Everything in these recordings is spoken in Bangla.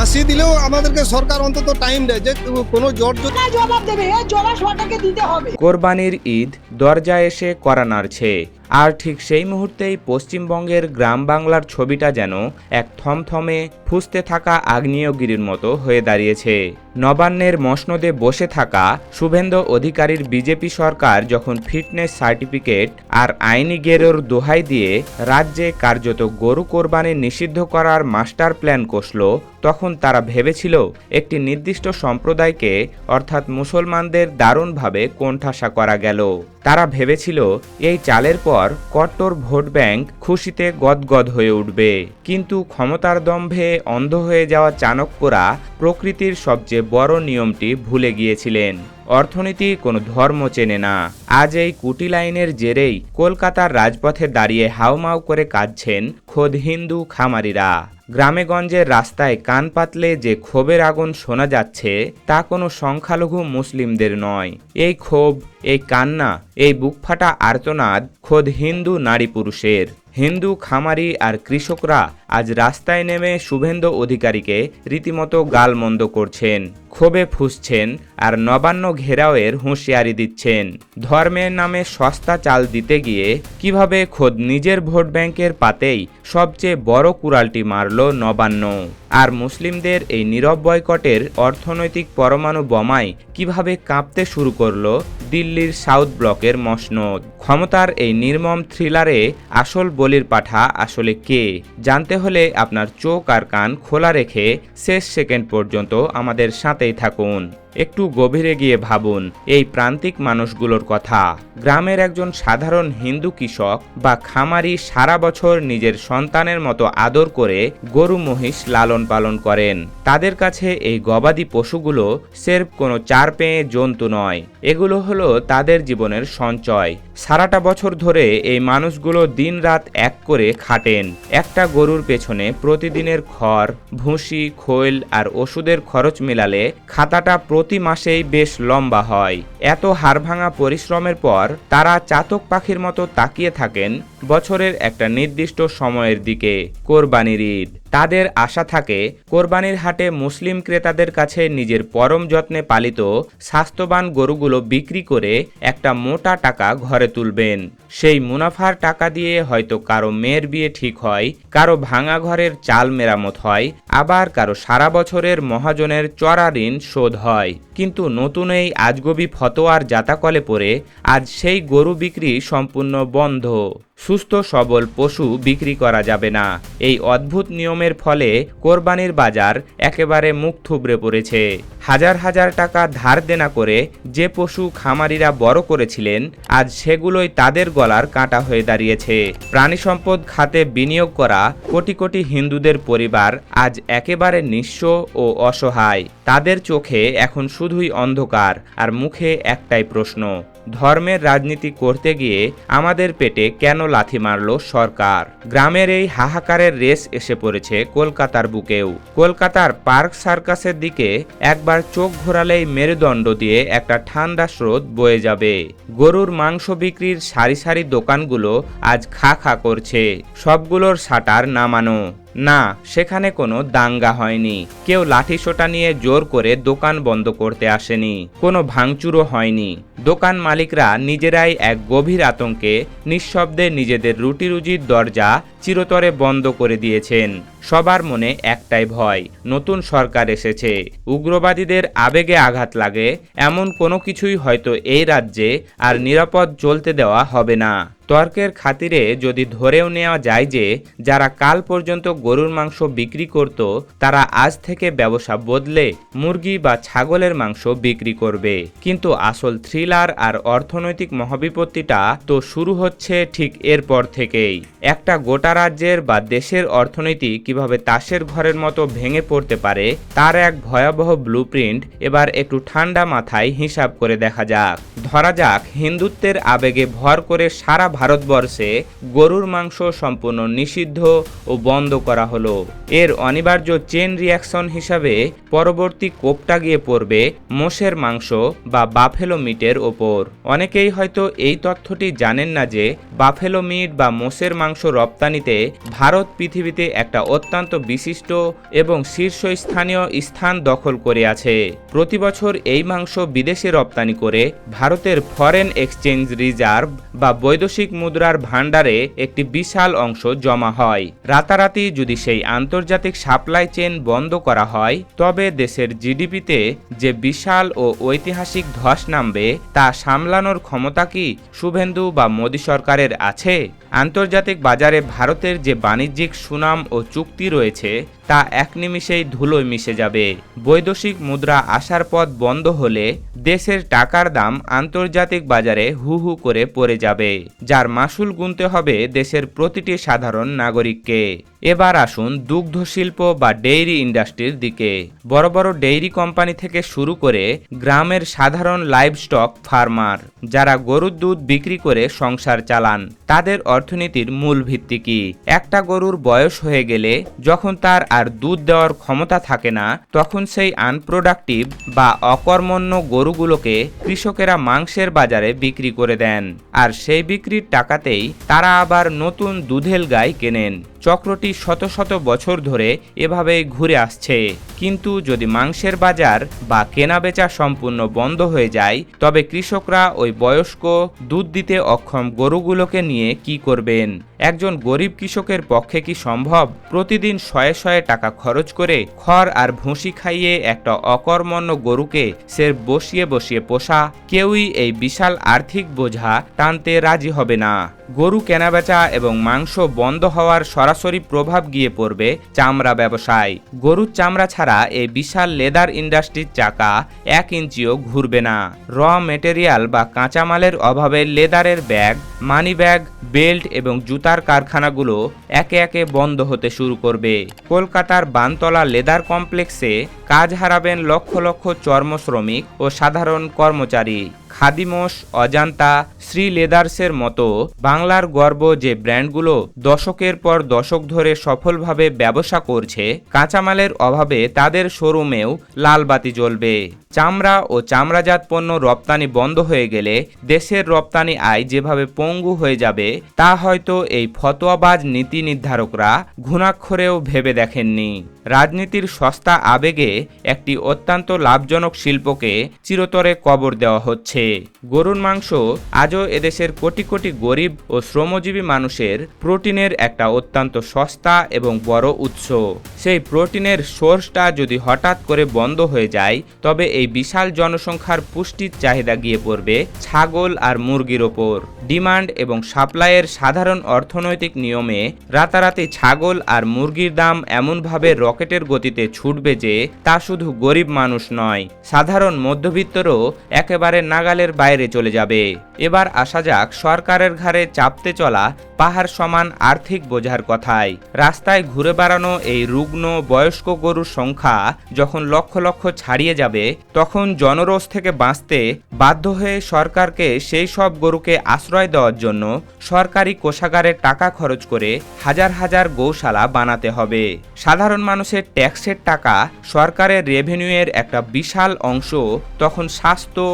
ফাঁসি দিলেও আমাদেরকে সরকার অন্তত টাইম দেয় যে কোনো জবাব দেবে, এই জবাব সরকারকে দিতে হবে। কোরবানির ঈদ দরজায় এসে কড়া নাড়ছে, আর ঠিক সেই মুহূর্তেই পশ্চিমবঙ্গের গ্রাম বাংলার ছবিটা যেন এক থমথমে ফুঁসতে থাকা আগ্নেয়গিরির মতো হয়ে দাঁড়িয়েছে। নবান্নের মসনদে বসে থাকা শুভেন্দু অধিকারীর বিজেপি সরকার যখন ফিটনেস সার্টিফিকেট আর আইনি গেরোর দোহাই দিয়ে রাজ্যে কার্যত গরু কোরবানি নিষিদ্ধ করার মাস্টার প্ল্যান কষল, তখন তারা ভেবেছিল একটি নির্দিষ্ট সম্প্রদায়কে অর্থাৎ মুসলমানদের দারুণভাবে কোণঠাসা করা গেল। তারা ভেবেছিল এই চালের পর কট্টর ভোট ব্যাংক খুশিতে গদগদ হয়ে উঠবে। কিন্তু ক্ষমতার দম্ভে অন্ধ হয়ে যাওয়া চাণক্যরা প্রকৃতির সবচেয়ে বড় নিয়মটি ভুলে গিয়েছিলেন। অর্থনীতি কোনো ধর্ম চেনে না। আজ এই কুটি লাইনের জেরেই কলকাতার রাজপথে দাঁড়িয়ে হাউমাউ করে কাঁদছেন খোদ হিন্দু খামারিরা। গ্রামেগঞ্জের রাস্তায় কান পাতলে যে ক্ষোভের আগুন শোনা যাচ্ছে তা কোনো সংখ্যালঘু মুসলিমদের নয়। এই ক্ষোভ, এই কান্না, এই বুকফাটা আর্তনাদ খোদ হিন্দু নারী পুরুষের। হিন্দু খামারি আর কৃষকরা আজ রাস্তায় নেমে শুভেন্দু অধিকারীকে রীতিমতো গালমন্দ করছেন, ক্ষোভে ফুঁসছেন আর নবান্ন ঘেরাওয়ের হুঁশিয়ারি দিচ্ছেন। ধর্মের নামে সস্তা চাল দিতে গিয়ে কিভাবে খোদ নিজের ভোট ব্যাংকের পাতেই সবচেয়ে বড় কুড়ালটি মারল নবান্ন। আর মুসলিমদের এই নীরব বয়কটের অর্থনৈতিক পরমাণু বোমায় কিভাবে কাঁপতে শুরু করলো দিল্লির সাউথ ব্লকের মসনদ। ক্ষমতার এই নির্মম থ্রিলারে আসল বলির পাঠা আসলে কে, জানতে হলে আপনার চোখ আর কান খোলা রেখে শেষ সেকেন্ড পর্যন্ত আমাদের সাথেই থাকুন। একটু গভীরে গিয়ে ভাবুন এই প্রান্তিক মানুষগুলোর কথা। গ্রামের একজন সাধারণ হিন্দু কৃষক বা খামারি সারা বছর নিজের সন্তানের মতো আদর করে গরু মহিষ লালন পালন করেন। তাদের কাছে এই গবাদি পশুগুলো সেরফ কোনো চার পেয়ে জন্তু নয়, এগুলো হলো তাদের জীবনের সঞ্চয়। সারাটা বছর ধরে এই মানুষগুলো দিনরাত এক করে খাটেন। একটা গরুর পেছনে প্রতিদিনের খড়, ভুসি, খৈল আর ওষুধের খরচ মেলালে খাতাটা প্রতি মাসেই বেশ লম্বা হয়। এত হাড়ভাঙা পরিশ্রমের পর তারা চাতক পাখির মতো তাকিয়ে থাকেন বছরের একটা নির্দিষ্ট সময়ের দিকে, কোরবানির ঈদ। তাদের আশা থাকে কোরবানির হাটে মুসলিম ক্রেতাদের কাছে নিজের পরম যত্নে পালিত স্বাস্থ্যবান গরুগুলো বিক্রি করে একটা মোটা টাকা ঘরে তুলবেন। সেই মুনাফার টাকা দিয়ে হয়তো কারো মেয়ের বিয়ে ঠিক হয়, কারো ভাঙা ঘরের চাল মেরামত হয়, আবার কারো সারা বছরের মহাজনের চড়া ঋণ শোধ হয়। কিন্তু নতুন এই আজগবি ফতোয়ার জাতাকলে পড়ে আজ সেই গরু বিক্রি সম্পূর্ণ বন্ধ। সুস্থ সবল পশু বিক্রি করা যাবে না। এই অদ্ভুত নিয়মের ফলে কোরবানির বাজার একেবারে মুখ থুবড়ে পড়েছে। হাজার হাজার টাকা ধার দেনা করে যে পশু খামারিরা বড় করেছিলেন আজ সেগুলোই তাদের গলার কাঁটা হয়ে দাঁড়িয়েছে। প্রাণী সম্পদ খাতে বিনিয়োগ করা কোটি কোটি হিন্দুদের পরিবার আজ একেবারে নিঃস্ব ও অসহায়। তাদের চোখে এখন শুধুই অন্ধকার আর মুখে একটাই প্রশ্ন, ধর্মের রাজনীতি করতে গিয়ে আমাদের পেটে কেন লাথি মারল সরকার? গ্রামের এই হাহাকারের রেস এসে পড়েছে কলকাতার বুকেও। কলকাতার পার্ক সার্কাসের দিকে একবার চোখ ঘোরালেই মেরুদণ্ড দিয়ে একটা ঠান্ডা স্রোত বয়ে যাবে। গরুর মাংস বিক্রির সারি সারি দোকানগুলো আজ খা খা করছে, সবগুলোর শাটার নামানো। না, সেখানে কোনো দাঙ্গা হয়নি, কেউ লাঠিসোঁটা নিয়ে জোর করে দোকান বন্ধ করতে আসেনি, কোনো ভাঙচুরও হয়নি। দোকান মালিকরা নিজেরাই এক গভীর আতঙ্কে নিঃশব্দে নিজেদের রুটি রুজির দরজা চিরতরে বন্ধ করে দিয়েছেন। সবার মনে একটাই ভয়, নতুন সরকার এসেছে, উগ্রবাদীদের আবেগে আঘাত লাগে এমন কোনো কিছুই হয়তো এই রাজ্যে আর নিরাপদ চলতে দেওয়া হবে না। তর্কের খাতিরে যদি ধরেও নেওয়া যায় যে যারা কাল পর্যন্ত গরুর মাংস বিক্রি করত তারা আজ থেকে ব্যবসা বদলে মুরগি বা ছাগলের মাংস বিক্রি করবে, কিন্তু আসল থ্রিলার আর অর্থনৈতিক মহাবিপত্তিটা তো শুরু হচ্ছে ঠিক এরপর থেকেই। একটা গোটা রাজ্যের বা দেশের অর্থনীতি কিভাবে তাসের ঘরের মতো ভেঙে পড়তে পারে তার এক ভয়াবহ ব্লুপ্রিন্ট এবার একটু ঠান্ডা মাথায় হিসাব করে দেখা যাক। ধরা যাক হিন্দুত্বের আবেগে ভর করে সারা ভারতবর্ষে গরুর মাংস সম্পূর্ণ নিষিদ্ধ ও বন্ধ করা হলো। এর অনিবার্য চেন রিয়াকশন হিসাবে পরবর্তী কোপটা গিয়ে পড়বে মোষের মাংস বা বাফেলো মিটের ওপর। অনেকেই হয়তো এই তথ্যটি জানেন না যে বাফেলো মিট বা মোষের মাংস রপ্তানি রপ্তানিতে ভারত পৃথিবীতে একটা অত্যন্ত বিশিষ্ট এবং শীর্ষস্থানীয় স্থান দখল করে আছে। প্রতি বছর এই মাংস বিদেশে রপ্তানি করে ভারতের ফরেন এক্সচেঞ্জ রিজার্ভ বা বৈদেশিক মুদ্রার ভাণ্ডারে একটি বিশাল অংশ জমা হয়। রাতারাতি যদি সেই আন্তর্জাতিক সাপ্লাই চেইন বন্ধ করা হয় তবে দেশের জিডিপিতে যে বিশাল ও ঐতিহাসিক ধস নামবে তা সামলানোর ক্ষমতা কি শুভেন্দু বা মোদী সরকারের আছে? আন্তর্জাতিক বাজারে ভারতের যে বাণিজ্যিক সুনাম ও চুক্তি রয়েছে তা এক নিমিষেই ধুলোয় মিশে যাবে। বৈদেশিক মুদ্রা আসার পথ বন্ধ হলে দেশের টাকার দাম আন্তর্জাতিক বাজারে হু হু করে পড়ে যাবে, যার মাসুল গুনতে হবে দেশের প্রতিটি সাধারণ নাগরিককে। এবার আসুন দুগ্ধ শিল্প বা ডেইরি ইন্ডাস্ট্রির দিকে। বড় বড় ডেইরি কোম্পানি থেকে শুরু করে গ্রামের সাধারণ লাইভস্টক ফার্মার যারা গরুর দুধ বিক্রি করে সংসার চালান, তাদের অর্থনীতির মূল ভিত্তি কি? একটা গরুর বয়স হয়ে গেলে যখন তার আর দুধ দেওয়ার ক্ষমতা থাকে না, তখন সেই আনপ্রোডাক্টিভ বা অকর্মণ্য গরুগুলোকে কৃষকেরা মাংসের বাজারে বিক্রি করে দেন, আর সেই বিক্রির টাকাতেই তারা আবার নতুন দুধেল গাই কেনেন। চক্রটি শত শত বছর ধরে এভাবেই ঘুরে আসছে। কিন্তু যদি মাংসের বাজার বা কেনাবেচা সম্পূর্ণ বন্ধ হয়ে যায় তবে কৃষকরা ওই বয়স্ক দুধ দিতে অক্ষম গরুগুলোকে নিয়ে কি করবেন? একজন গরিব কৃষকের পক্ষে কি সম্ভব প্রতিদিন শয়ে শয়ে টাকা খরচ করে খড় আর ভুসি খাইয়ে একটা অকর্মণ্য গরুকে সে বসিয়ে বসিয়ে পোষা? কেউই এই বিশাল আর্থিক বোঝা টানতে রাজি হবে না। গরু কেনাবেচা এবং মাংস বন্ধ হওয়ার সরাসরি প্রভাব গিয়ে পড়বে চামড়া ব্যবসায়। গরুর চামড়া ছাড়া এই বিশাল লেদার ইন্ডাস্ট্রির চাকা 1 ইঞ্চিও ঘুরবে না। র মেটেরিয়াল বা কাঁচামালের অভাবে লেদারের ব্যাগ, মানি ব্যাগ, বেল্ট এবং জুতার কারখানাগুলো একে একে বন্ধ হতে শুরু করবে। কলকাতার বানতলা লেদার কমপ্লেক্সে কাজ হারাবেন লক্ষ লক্ষ চর্ম শ্রমিক ও সাধারণ কর্মচারী। খাদিমোস, অজান্তা, শ্রী লেদার্সের মতো বাংলার গর্ব যে ব্র্যান্ডগুলো দশকের পর দশক ধরে সফলভাবে ব্যবসা করছে, কাঁচামালের অভাবে তাদের শোরুমেও লাল বাতি জ্বলবে। চামড়া ও চামড়াজাত পণ্য রপ্তানি বন্ধ হয়ে গেলে দেশের রপ্তানি আয় যেভাবে পঙ্গু হয়ে যাবে তা হয়তো এই ফতোয়াবাজ নীতি নির্ধারকরা ঘুণাক্ষরেও ভেবে দেখেননি। রাজনীতির সস্তা আবেগে একটি অত্যন্ত লাভজনক শিল্পকে চিরতরে কবর দেওয়া হচ্ছে। গরুর মাংস আজও এদেশের কোটি কোটি গরিব ও শ্রমজীবী মানুষের প্রোটিনের একটা অত্যন্ত সস্তা এবং বড় উৎস। সেই প্রোটিনের সোর্সটা যদি হঠাৎ করে বন্ধ হয়ে যায় তবে এই বিশাল জনসংখ্যার পুষ্টির চাহিদা গিয়ে পড়বে ছাগল আর মুরগির ওপর। ডিমান্ড এবং সাপ্লাইয়ের সাধারণ অর্থনৈতিক নিয়মে রাতারাতি ছাগল আর মুরগির দাম এমনভাবে রকেটের গতিতে ছুটবে যে তা শুধু গরিব মানুষ নয়, সাধারণ মধ্যবিত্তরও একেবারে নাগালের বাইরে চলে যাবে। এবার আসা যাক সরকারের ঘাড়ে চাপতে চলা পাহাড় সমান আর্থিক বোঝার কথায়। রাস্তায় ঘুরে বেড়ানো এই রুগ্ন বয়স্ক গরুর সংখ্যা যখন লক্ষ লক্ষ ছাড়িয়ে যাবে তখন জনরোষ থেকে বাঁচতে বাধ্য হয়ে সরকারকে সেই সব গরুকে আশ্রয় দেওয়ার জন্য সরকারি কোষাগারে টাকা খরচ করে হাজার হাজার গৌশালা বানাতে হবে। সাধারণ মানুষের ট্যাক্সের টাকা সরকারের রেভিনিউয়ের একটা বিশাল অংশ তখন স্বাস্থ্য,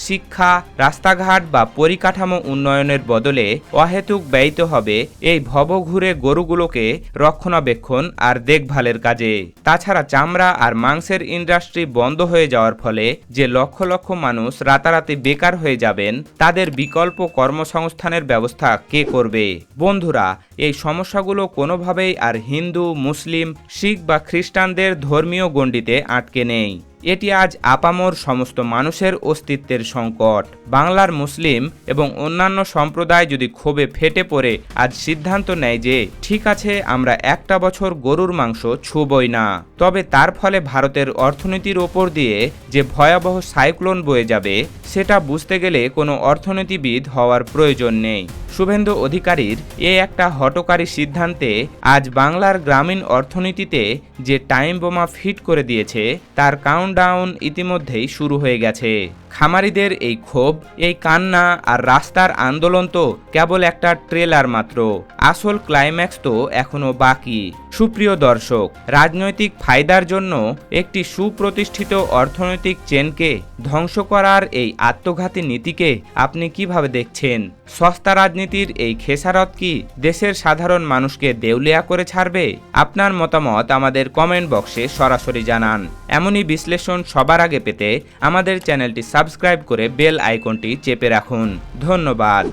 শিক্ষা, রাস্তাঘাট বা পরিকাঠামো উন্নয়নের বদলে অহেতুক ব্যয়িত হবে এই ভবঘুরে গরুগুলোকে রক্ষণাবেক্ষণ আর দেখভালের কাজে। তাছাড়া চামড়া আর মাংসের ইন্ডাস্ট্রি বন্ধ হয়ে যাওয়ার ফলে যে লক্ষ লক্ষ মানুষ রাতারাতি বেকার হয়ে যাবেন তাদের বিকল্প কর্মসংস্থানের ব্যবস্থা কে করবে? বন্ধুরা, এই সমস্যাগুলো কোনোভাবেই আর হিন্দু, মুসলিম, শিখ বা খ্রিস্টানদের ধর্মীয় গণ্ডিতে আটকে নেই। এটি আজ আপামর সমস্ত মানুষের অস্তিত্বের সংকট। বাংলার মুসলিম এবং অন্যান্য সম্প্রদায় যদি ক্ষোভে ফেটে পড়ে আজ সিদ্ধান্ত নেয় যে ঠিক আছে আমরা একটা বছর গরুর মাংস ছুঁবই না, তবে তার ফলে ভারতের অর্থনীতির ওপর দিয়ে যে ভয়াবহ সাইক্লোন বয়ে যাবে সেটা বুঝতে গেলে কোনো অর্থনীতিবিদ হওয়ার প্রয়োজন নেই। শুভেন্দু অধিকারীর একটা হঠকারী সিদ্ধান্তে আজ বাংলার গ্রামীণ অর্থনীতিতে যে টাইম বোমা ফিট করে দিয়েছে তার কাউন্টডাউন ইতিমধ্যেই শুরু হয়ে গেছে। খামারিদের এই ক্ষোভ, এই কান্না আর রাস্তার আন্দোলন তো কেবল একটা ট্রেলার মাত্র। আসল ক্লাইম্যাক্স তো এখনো বাকি। সুপ্রিয় দর্শক, রাজনৈতিক ফায়দার জন্য একটি সুপ্রতিষ্ঠিত অর্থনৈতিক চেনকে ধ্বংস করার এই আত্মঘাতী নীতিকে আপনি কিভাবে দেখছেন? সস্তা রাজনীতির এই খেসারত কি দেশের সাধারণ মানুষকে দেউলিয়া করে ছাড়বে? আপনার মতামত আমাদের কমেন্ট বক্সে সরাসরি জানান। এমনই বিশ্লেষণ সবার আগে পেতে আমাদের চ্যানেলটি সাবস্ক্রাইব করে বেল আইকনটি চেপে রাখুন। ধন্যবাদ।